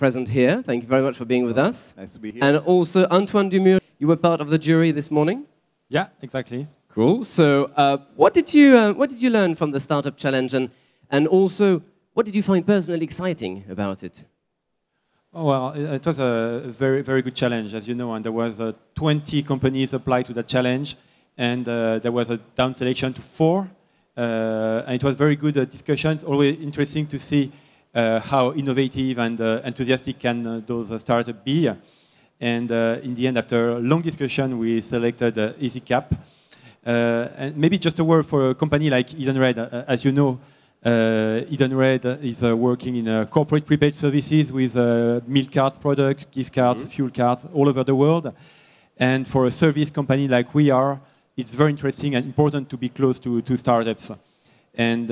present here. Thank you very much for being with us. Nice to be here. And also, Antoine Dumurgier, you were part of the jury this morning? Yeah, exactly. Cool. So, what did you learn from the Startup Challenge, and also, what did you find personally exciting about it? Oh, well, it was a very, very good challenge, as you know, and there was 20 companies applied to that challenge, and there was a down selection to 4, and it was very good discussions. Always interesting to see how innovative and enthusiastic can those startups be. And in the end, after a long discussion, we selected EasyCap. And maybe just a word for a company like Edenred. As you know, Edenred is working in corporate prepaid services with meal cards product, gift cards, fuel cards all over the world. And for a service company like we are, it's very interesting and important to be close to startups. And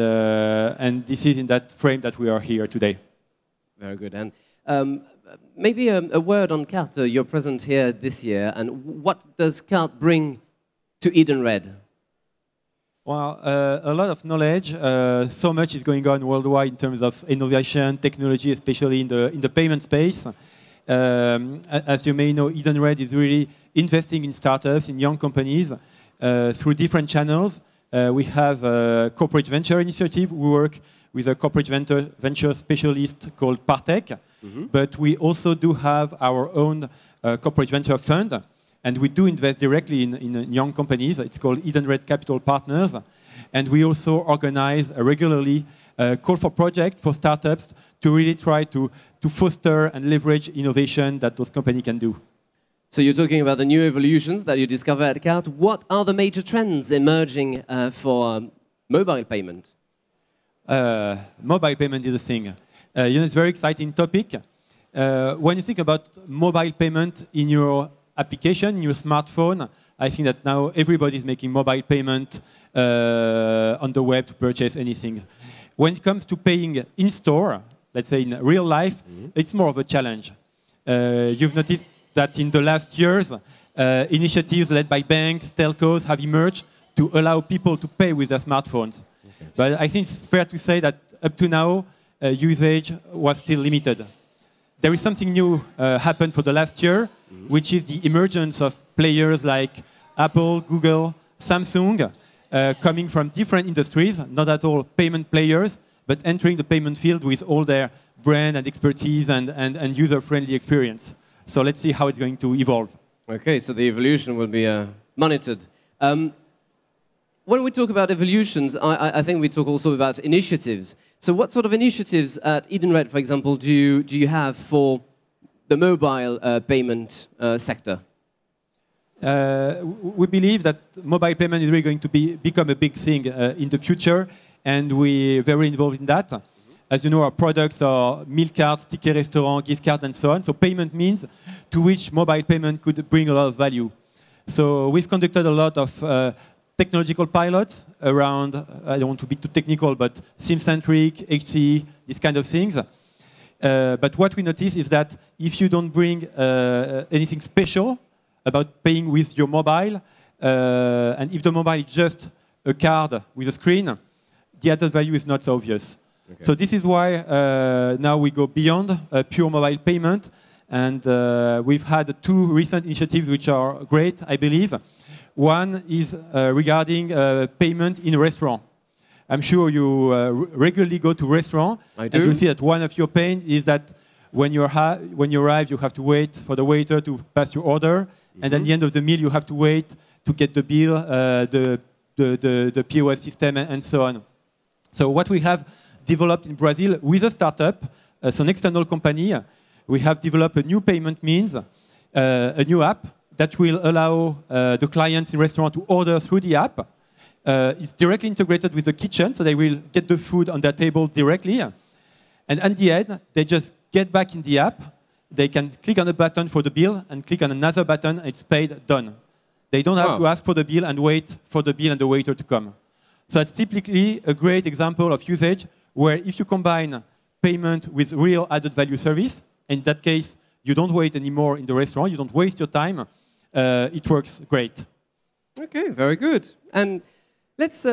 this is in that frame that we are here today. Very good. And maybe a word on Cartes. You're present here this year. And what does Cartes bring to Edenred? Well, a lot of knowledge. So much is going on worldwide in terms of innovation, technology, especially in the payment space. As you may know, Edenred is really investing in startups, in young companies, through different channels. We have a corporate venture initiative. We work with a corporate venture specialist called Partech. But we also do have our own corporate venture fund. And we do invest directly in young companies. It's called Edenred Capital Partners. And we also organize regularly a call for projects for startups to really try to foster and leverage innovation that those companies can do. So you're talking about the new evolutions that you discover at Cartes. What are the major trends emerging for mobile payment? Mobile payment is a thing. You know, it's a very exciting topic. When you think about mobile payment in your application, in your smartphone, I think that now everybody is making mobile payment on the web to purchase anything. When it comes to paying in-store, let's say in real life, it's more of a challenge. You've noticed that in the last years, initiatives led by banks, telcos have emerged to allow people to pay with their smartphones. Okay. But I think it's fair to say that up to now, usage was still limited. There is something new happened for the last year, which is the emergence of players like Apple, Google, Samsung, coming from different industries, not at all payment players, but entering the payment field with all their brand and expertise and user-friendly experience. So let's see how it's going to evolve. Okay, so the evolution will be monitored. When we talk about evolutions, I think we talk also about initiatives. So what sort of initiatives at Edenred, for example, do you have for the mobile payment sector? We believe that mobile payment is really going to become a big thing in the future, and we're very involved in that. As you know, our products are meal cards, ticket restaurant, gift cards, and so on. So payment means to which mobile payment could bring a lot of value. So we've conducted a lot of technological pilots around, I don't want to be too technical, but SIM-centric, HCE, these kind of things. But what we notice is that if you don't bring anything special about paying with your mobile, and if the mobile is just a card with a screen, the added value is not so obvious. Okay. So this is why now we go beyond pure mobile payment, and we've had 2 recent initiatives which are great, I believe. One is regarding payment in a restaurant. I'm sure you regularly go to restaurants, and you see that one of your pains is that when you arrive, you have to wait for the waiter to pass your order, and at the end of the meal, you have to wait to get the bill, the POS system, and so on. So what we have developed in Brazil with a startup, so an external company, we have developed a new payment means, a new app that will allow the clients in restaurant to order through the app. It's directly integrated with the kitchen, so they will get the food on their table directly. And at the end, they just get back in the app. They can click on a button for the bill and click on another button, and it's paid, done. They don't have to ask for the bill and wait for the bill and the waiter to come. So that's typically a great example of usage where if you combine payment with real added value service, in that case, you don't wait anymore in the restaurant, you don't waste your time, it works great. Okay, very good. And let's